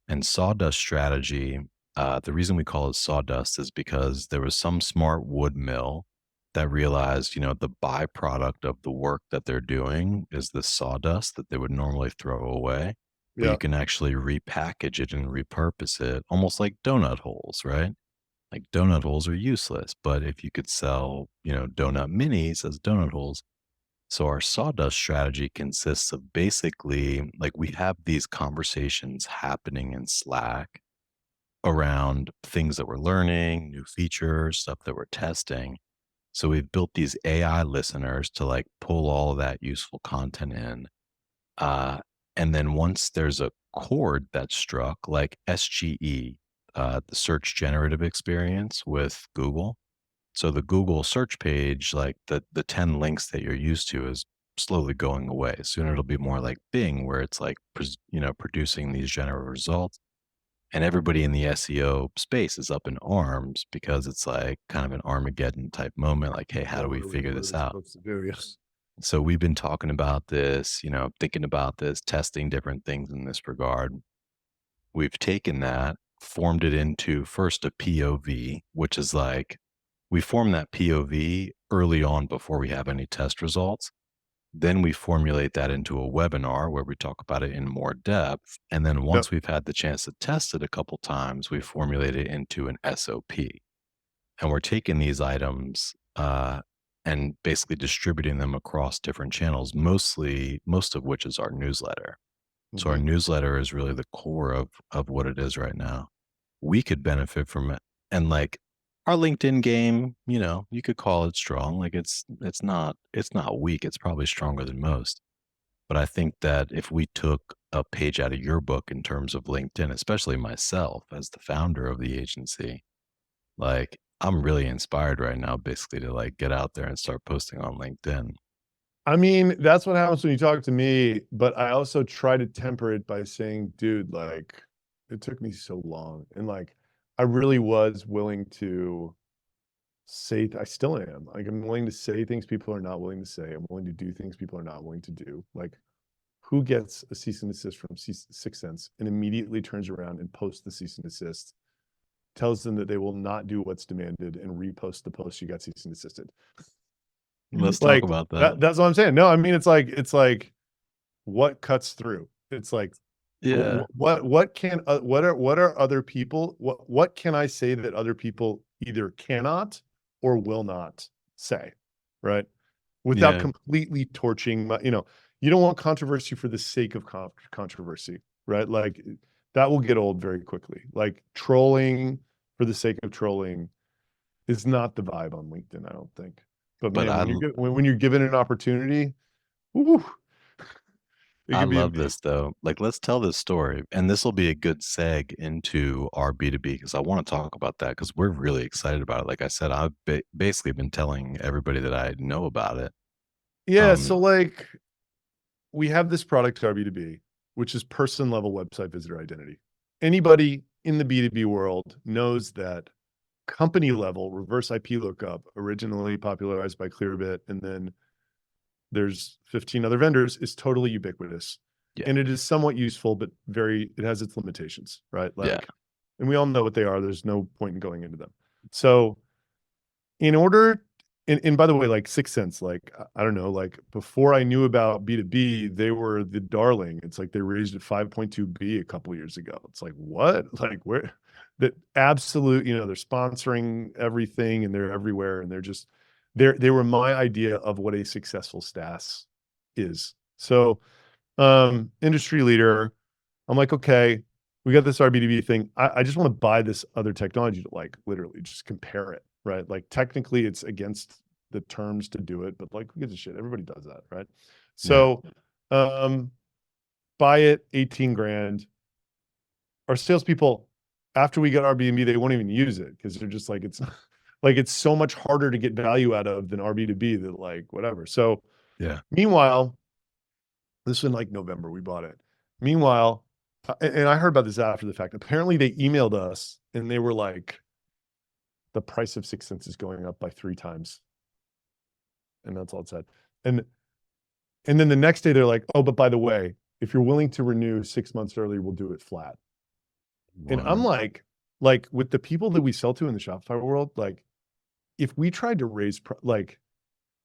And sawdust strategy, the reason we call it sawdust is because there was some smart wood mill that realized, the byproduct of the work that they're doing is the sawdust that they would normally throw away, but Yeah. you can actually repackage it and repurpose it almost like donut holes, right? Like donut holes are useless, but if you could sell, donut minis as donut holes. So our sawdust strategy consists of basically like we have these conversations happening in Slack around things that we're learning, new features, stuff that we're testing. So we've built these AI listeners to like pull all of that useful content in. Uh, and then once there's a chord that's struck, like SGE, the search generative experience with Google, so the Google search page, like the 10 links that you're used to is slowly going away. Soon it'll be more like Bing where it's like producing these generative results. And everybody in the SEO space is up in arms because it's like kind of an Armageddon type moment like, hey, how Yeah. do we figure What are this we out? supposed to do? Yes. So we've been talking about this, thinking about this, testing different things in this regard. We've taken that, formed it into first a POV, which is like we form that POV early on before we have any test results. Then we formulate that into a webinar where we talk about it in more depth. And then Yep. once we've had the chance to test it a couple times, we formulate it into an SOP. And we're taking these items and basically distributing them across different channels, most of which is our newsletter. So our Mhm. newsletter is really the core of what it is right now. We could benefit from it. And like our LinkedIn game, you could call it strong. Like it's not weak. It's probably stronger than most. But I think that if we took a page out of your book in terms of LinkedIn, especially myself as the founder of the agency, like I'm really inspired right now basically to like get out there and start posting on LinkedIn. I mean, that's what happens when you talk to me, but I also try to temper it by saying, dude, like it took me so long. And like I really was willing to I still am. Like, I'm willing to say things people are not willing to say. I'm willing to do things people are not willing to do. Like, who gets a cease and desist from 6sense and immediately turns around and posts the cease and desist, tells them that they will not do what's demanded, and repost the post you got cease and desisted? Let's talk Like, about that. that's what I'm saying. No, I mean, it's like what cuts through? It's like, Yeah. what are other people, what can I say that other people either cannot or will not say, right? Without Yeah. completely torching you don't want controversy for the sake of controversy, right? Like, that will get old very quickly. Like, trolling for the sake of trolling is not the vibe on LinkedIn, I don't think. But But man, when you're given an opportunity, woo, it I could be love amazing. this though. Like, let's tell this story, and this will be a good seg into our B2B because I want to talk about that because we're really excited about it. Like I said, I've basically been telling everybody that I know about it. Yeah, Um, so like, we have this product RB2B, which is person level website visitor identity. Anybody in the B2B world knows that company level reverse IP lookup, originally popularized by Clearbit, and then there's 15 other vendors, is totally ubiquitous. yeah, And it is somewhat useful, but it has its limitations, right? yeah, Like, and we all know what they are. There's no point in going into them. So in order, and by the way, like 6sense, like, I don't know, like, before I knew about B2B, they were the darling. It's like they raised at 5.2B a couple years ago. It's like, what? Like, where? That absolute, they're sponsoring everything and they're everywhere, and they were my idea of what a successful SaaS is. So, industry leader, I'm like, okay, we got this RBDB thing. I just want to buy this other technology to, like, literally just compare it, right? Like, technically it's against the terms to do it, but like, who gives a shit? Everybody does that, right? yeah, So, buy it, 18 grand. Our salespeople, after we get Airbnb, they won't even use it because they're just like, it's like, it's so much harder to get value out of than RB2B, that, like, whatever. So yeah. meanwhile, this was in like November, we bought it. Meanwhile, and I heard about this after the fact. Apparently, they emailed us and they were like, the price of 6sense is going up by 3 times. And that's all it said. And then the next day they're like, oh, but by the way, if you're willing to renew 6 months early, we'll do it flat. And I'm What? like, with the people that we sell to in the Shopify world, like, if we tried to raise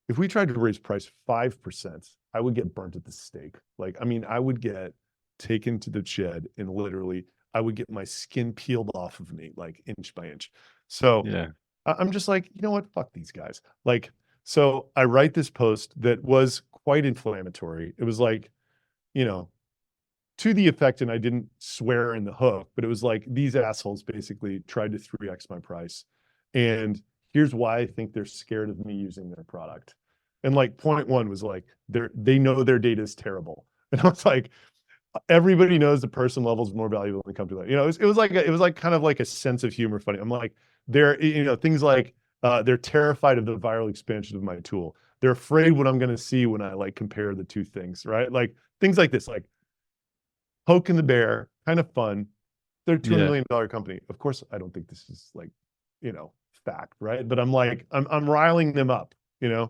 if we tried to raise price 5%, I would get burnt at the stake. Like, I mean, I would get taken to the shed and literally I would get my skin peeled off of me, like, inch by inch. So Yeah, I'm just like, you know what? Fuck these guys. Like, so I write this post that was quite inflammatory. It was like, you know, to the effect, and I didn't swear in the hook, but it was like, these assholes basically tried to 3x my price. And here's why I think they're scared of me using their product. And like, point one was like, they know their data is terrible. And I was like, everybody knows the person level is more valuable than the company level. It was like kind of like a sense of humor funny. I'm like, things like, they're terrified of the viral expansion of my tool. They're afraid what I'm going to see when I, like, compare the two things, right? Like, things like this, like, poking the bear, kind of fun. They're a $200 yeah, million company. Of course, I don't think this is, like, fact, right? But I'm like, I'm riling them up, yeah,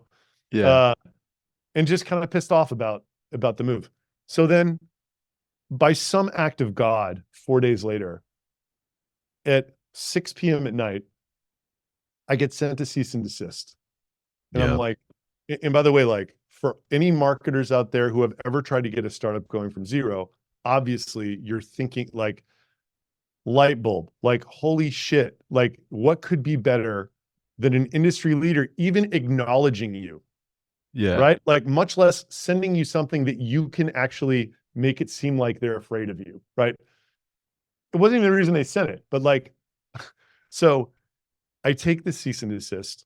uh, and just kind of pissed off about the move. So then, by some act of God, 4 days later, at 6 p.m. at night, I get sent a cease and desist. And I'm yeah, like, and by the way, like, for any marketers out there who have ever tried to get a startup going from zero, obviously you're thinking like, light bulb, like, holy shit, like, what could be better than an industry leader even acknowledging you, yeah, right? Like, much less sending you something that you can actually make it seem like they're afraid of you, right? It wasn't even the reason they sent it, but like, so I take the cease and desist.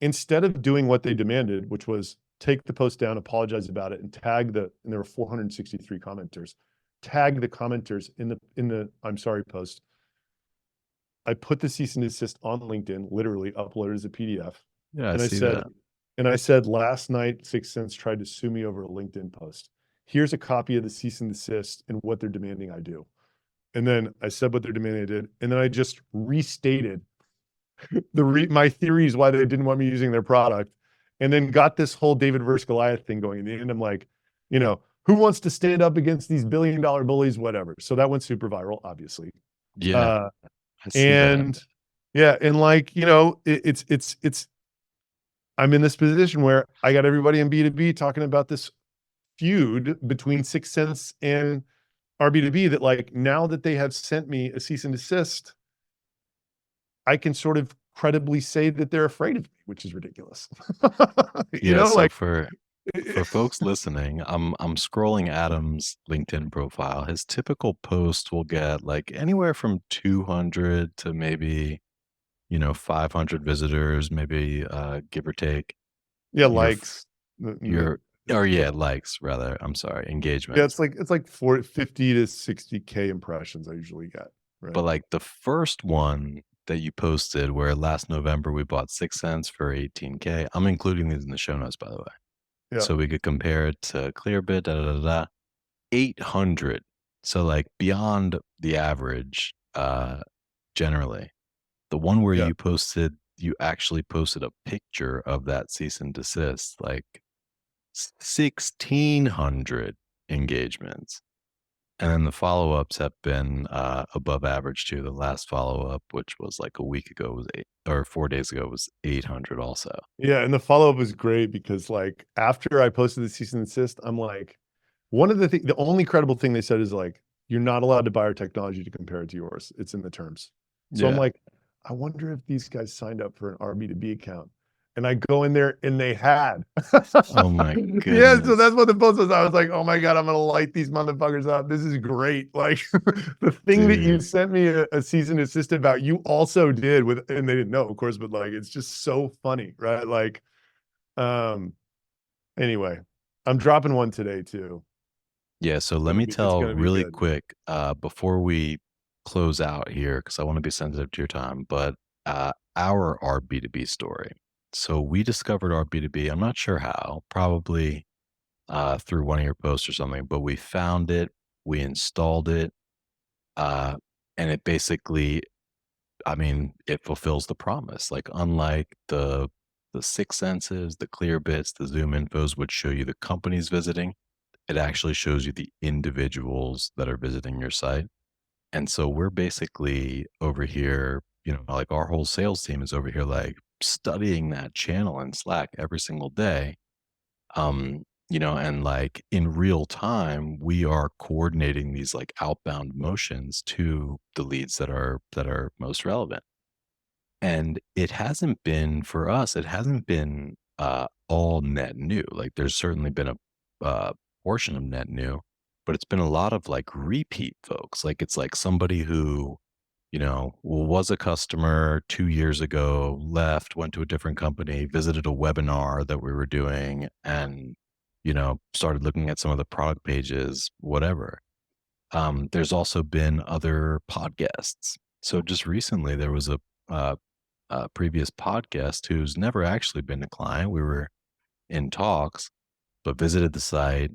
Instead of doing what they demanded, which was take the post down, apologize about it, and and there were 463 commenters, tag the commenters in the I'm sorry post. I put the cease and desist on LinkedIn, literally uploaded as a PDF. yeah. I And I see said, that. last night, 6sense tried to sue me over a LinkedIn post. Here's a copy of the cease and desist and what they're demanding I do. And then I said what they're demanding I did. And then I just restated my theories why they didn't want me using their product, and then got this whole David versus Goliath thing going. In the end, I'm like, who wants to stand up against these billion-dollar bullies, whatever. So that went super viral, obviously. Yeah, Uh, I see that. and yeah, and like, it's I'm in this position where I got everybody in B2B talking about this feud between 6sense and RB2B, that like, now that they have sent me a cease and desist, I can sort of credibly say that they're afraid of me, which is ridiculous. Yeah, so Like, for folks listening, I'm scrolling Adam's LinkedIn profile. His typical post will get like anywhere from 200 to maybe, 500 visitors, maybe give or take. yeah, Your likes. your or yeah, likes rather. I'm sorry, Yeah, engagements. it's like 50 to 60K impressions I usually get, right? But like the first one that you posted where last November we bought 6sense for 18K. I'm including these in the show notes, by the way. Yeah, So we could compare it to Clearbit, 800. So like beyond the average, generally. The one where yeah. you actually posted a picture of that cease and desist, like 1,600 engagements. And then the follow-ups have been above average too. The last follow-up, which was like a week ago, was 4 days ago, was 800 also. Yeah, and the follow-up was great because, like, after I posted the cease and desist, I'm like, the only credible thing they said is like, you're not allowed to buy our technology to compare it to yours. It's in the terms. So I'm Yeah. like, I wonder if these guys signed up for an RB2B account. And I go in there and they had. Oh my Yeah, so goodness, that's what the post was. I was like, oh my God, I'm gonna light these motherfuckers up. This is great. Like, the thing that you dude. sent me a cease and desist about, you also did with, and they didn't know, of course, but like, it's just so funny, right? Like, um, anyway, I'm dropping one today too. Yeah, so let me It's tell gonna be really good. quick before we close out here, because I want to be sensitive to your time, but our B2B story. So we discovered our B2B. I'm not sure how, probably through one of your posts or something, but we found it, we installed it, uh, and it basically, I mean, it fulfills the promise. Like unlike the Six Senses, the Clearbits, the Zoom infos, which show you the companies visiting, it actually shows you the individuals that are visiting your site. And so we're basically over here, like our whole sales team is over here, like studying that channel in Slack every single day. And like in real time, we are coordinating these like outbound motions to the leads that are most relevant. And it hasn't been for us, it hasn't been all net new. Like there's certainly been a portion of net new, but it's been a lot of like repeat folks. Like it's like somebody who, was a customer 2 years ago, left, went to a different company, visited a webinar that we were doing, and, started looking at some of the product pages, whatever. There's also been other podcasts. So just recently, there was a previous podcast who's never actually been a client. We were in talks, but visited the site.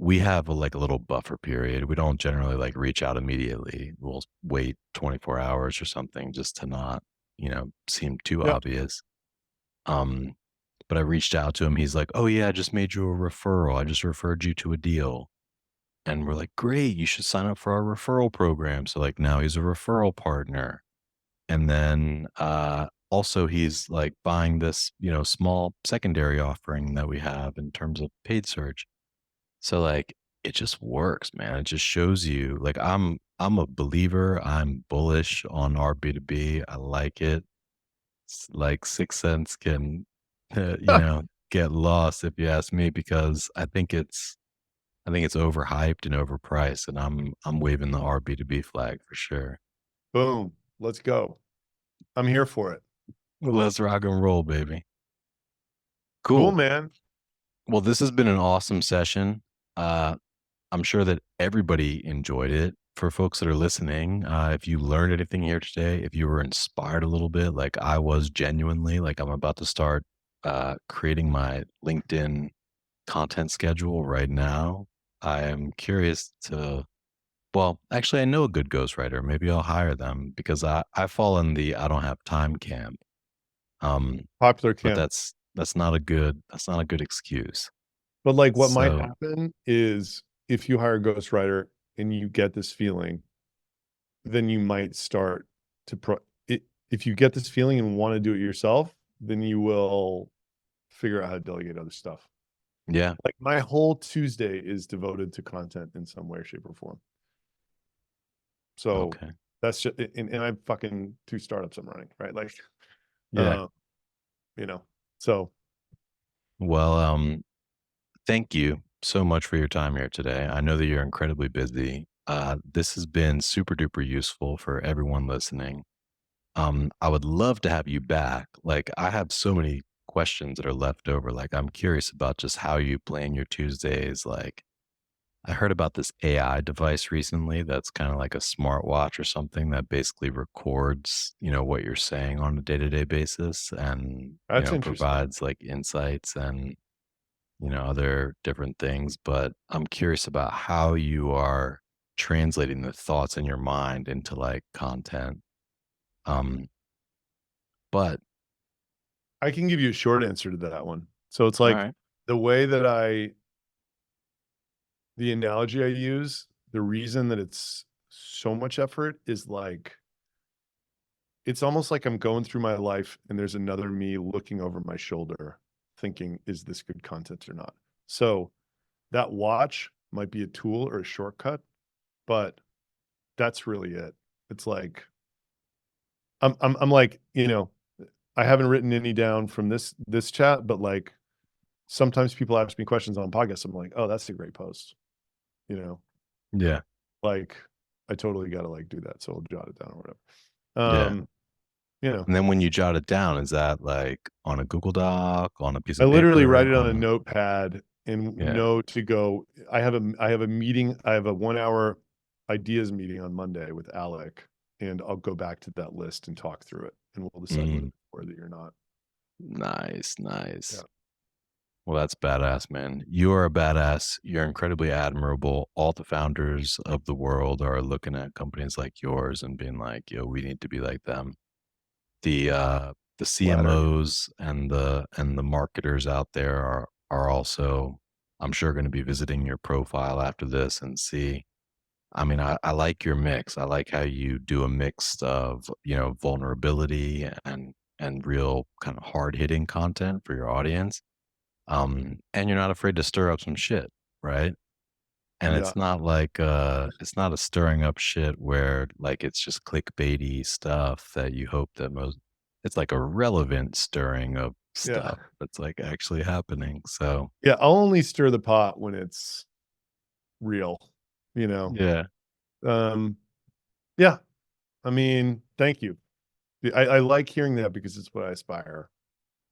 We have like a little buffer period. We don't generally like reach out immediately. We'll wait 24 hours or something just to not, seem too Yeah. obvious. Um, but I reached out to him. He's like, "Oh yeah, I just made you a referral. I just referred you to a deal." And we're like, "Great, you should sign up for our referral program." So like now he's a referral partner. And then also he's like buying this, small secondary offering that we have in terms of paid search. So like it just works, man. It just shows you like I'm a believer. I'm bullish on our B2B. I like it. It's like 6sense can get lost if you ask me because I think it's overhyped and overpriced and I'm waving the R B2B flag for sure. Boom. Let's go. I'm here for it. Let's rock and roll, baby. Cool, Cool. man. Well, this has been an awesome session. Uh, I'm sure that everybody enjoyed it. For folks that are listening, if you learned anything here today, if you were inspired a little bit, like I was genuinely, like I'm about to start creating my LinkedIn content schedule right now. I am curious to Well, actually, I know a good ghostwriter. Maybe I'll hire them because I fall in the I don't have time camp. Um, Popular but camp. that's not a good excuse. But like what might So happen is if you hire a ghostwriter and you get this feeling, then you might start to if you get this feeling and want to do it yourself, then you will figure out how to delegate other stuff. yeah, Like my whole Tuesday is devoted to content in some way, shape, or form. So okay, that's just, and I'm fucking 2 startups I'm running, right? Like, yeah. uh, you know, so Well, thank you so much for your time here today. I know that you're incredibly busy. This has been super duper useful for everyone listening. I would love to have you back. Like, I have so many questions that are left over. Like, I'm curious about just how you plan your Tuesdays. Like, I heard about this AI device recently that's kind of like a smartwatch or something that basically records, what you're saying on a day-to-day basis and, that's interesting. provides like insights and, other different things. But I'm curious about how you are translating the thoughts in your mind into like content. Um, but I can give you a short answer to that one. So it's all like right. the way that the analogy I use, the reason that it's so much effort is like, it's almost like I'm going through my life and there's another me looking over my shoulder thinking, is this good content or not? So that watch might be a tool or a shortcut, but that's really it. It's like, I'm like, I haven't written any down from this chat, but like sometimes people ask me questions on podcasts. I'm like, oh, that's a great post. You know, Yeah. like I totally got to like do that. So I'll jot it down or whatever. Yeah. Um, you know, And then when you jot it down, is that like on a Google Doc, on a piece I of literally write paper, it on a on notepad and yeah. know to go. I have a meeting. I have a 1 hour ideas meeting on Monday with Alec, and I'll go back to that list and talk through it, and we'll decide whether Mm, it's worthy or not. nice, Yeah. nice. Well, that's badass, man. You are a badass. You're incredibly admirable. All the founders of the world are looking at companies like yours and being like, yo, we need to be like them. The Flattered. CMOs and the marketers out there are also, I'm sure, going to be visiting your profile after this and see. I mean, I like your mix. I like how you do a mix of, vulnerability and real kind of hard hitting content for your audience. And you're not afraid to stir up some shit, right? And Yeah. it's not a stirring up shit where like it's just clickbaity stuff that you hope that most it's like a relevant stirring of Yeah. stuff that's like actually happening. So Yeah. I'll only stir the pot when it's real, you know. yeah. Um, yeah. I mean, thank you. I like hearing that because it's what I aspire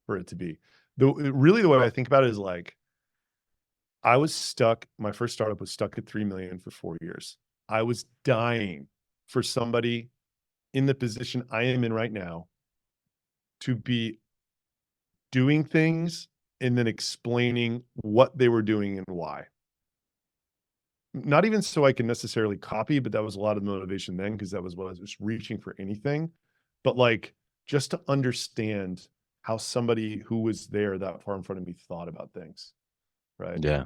for it to be. Really the way I think about it is like I was stuck. My first startup was stuck at 3 million for 4 years. I was dying for somebody in the position I am in right now to be doing things and then explaining what they were doing and why. Not even so I can necessarily copy, but that was a lot of the motivation then because that was what I was just reaching for anything. But like just to understand how somebody who was there that far in front of me thought about things, right? Yeah.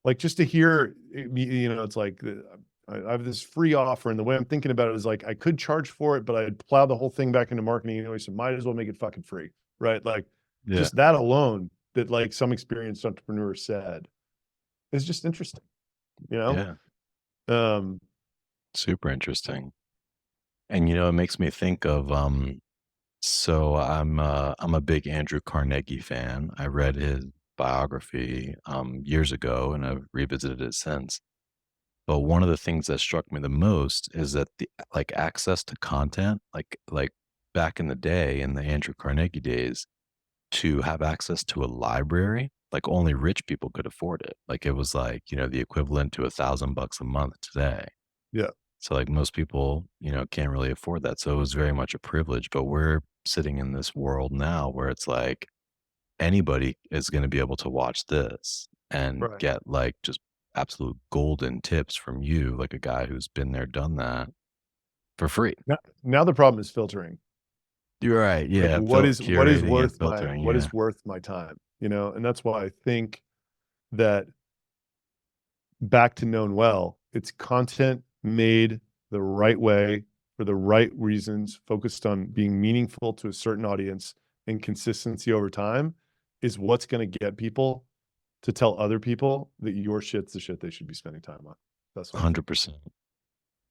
Like just to hear, it's like I have this free offer, and the way I'm thinking about it is like I could charge for it, but I'd plow the whole thing back into marketing anyway, so might as well make it fucking free, right? Like Yeah. just that alone, that like some experienced entrepreneur said, is just interesting, you know. Yeah. Um, Super interesting. And it makes me think of so I'm a big Andrew Carnegie fan. I read his biography years ago and I've revisited it since. But one of the things that struck me the most is that the like access to content, like back in the day, in the Andrew Carnegie days, to have access to a library, like only rich people could afford it. Like it was like, the equivalent to $1,000 a month today. yeah, So like most people, can't really afford that. So it was very much a privilege. But we're sitting in this world now where it's like anybody is going to be able to watch this and right. get like just absolute golden tips from you, like a guy who's been there, done that for free. Now the problem is filtering. You're right. Like, Yeah. what is Curating and worth filtering. what Yeah. is worth my time, you know? And that's why I think that, back to known well, it's content made the right way for the right reasons, focused on being meaningful to a certain audience, and consistency over time is what's going to get people to tell other people that your shit's the shit they should be spending time on. That's what I think. 100%.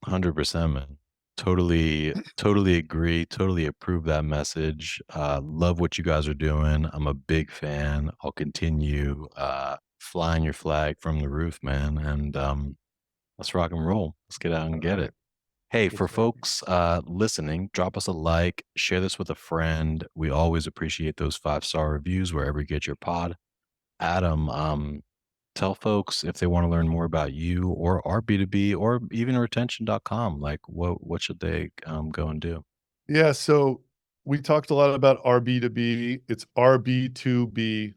100%, man. Totally agree. Totally approve that message. Love what you guys are doing. I'm a big fan. I'll continue flying your flag from the roof, man. And let's rock and roll. Let's get out and get it. Hey, for folks listening, drop us a like, share this with a friend. We always appreciate those 5-star reviews wherever you get your pod. Adam, tell folks if they want to learn more about you or our B2B or even retention.com, like what should they go and do? Yeah, so we talked a lot about RB2B. It's RB2B.com.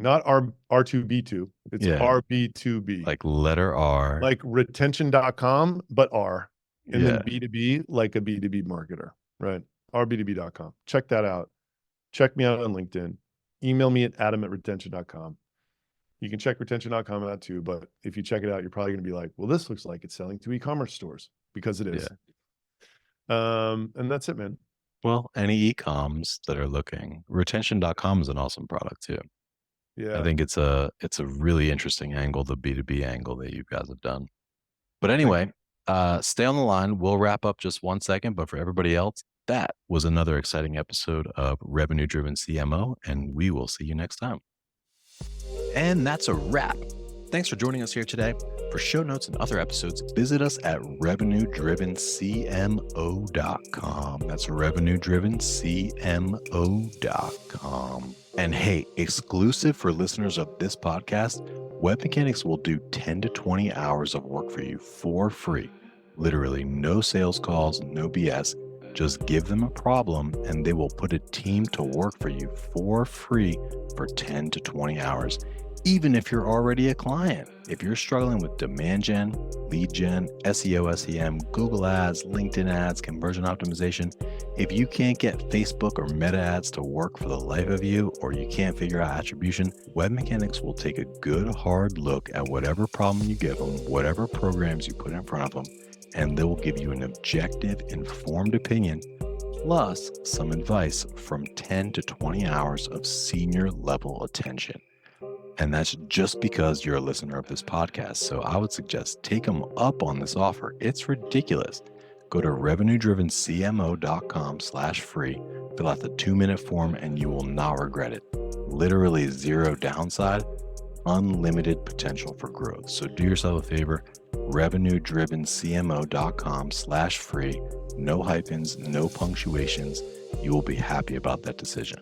Not R2B2. It's Yeah. RB2B. Like letter R. Like retention.com, but R. And Yeah. then B2B, like a B2B marketer, right? RB2B.com. Check that out. Check me out on LinkedIn. Email me at adam@retention.com. You can check retention.com out too, but if you check it out, you're probably going to be like, well, this looks like it's selling to e-commerce stores, because it is. And that's it, man. Well, any e-coms that are looking, retention.com is an awesome product too. Yeah. I think it's a really interesting angle, the B2B angle that you guys have done. But anyway, stay on the line. We'll wrap up just 1 second, but for everybody else, that was another exciting episode of Revenue Driven CMO, and we will see you next time. And that's a wrap. Thanks for joining us here today. For show notes and other episodes, visit us at revenuedrivencmo.com. That's revenuedrivencmo.com. And hey, exclusive for listeners of this podcast, Web Mechanics will do 10 to 20 hours of work for you for free. Literally no sales calls, no BS. Just give them a problem and they will put a team to work for you for free for 10 to 20 hours. Even if you're already a client, if you're struggling with demand gen, lead gen, SEO, SEM, Google ads, LinkedIn ads, conversion optimization, if you can't get Facebook or Meta ads to work for the life of you, or you can't figure out attribution, Web Mechanics will take a good hard look at whatever problem you give them, whatever programs you put in front of them, and they will give you an objective, informed opinion, plus some advice from 10 to 20 hours of senior level attention. And that's just because you're a listener of this podcast. So I would suggest take them up on this offer. It's ridiculous. Go to revenuedrivencmo.com/free, fill out the 2-minute form, and you will not regret it. Literally zero downside, unlimited potential for growth. So do yourself a favor, revenuedrivencmo.com/free, no hyphens, no punctuations. You will be happy about that decision.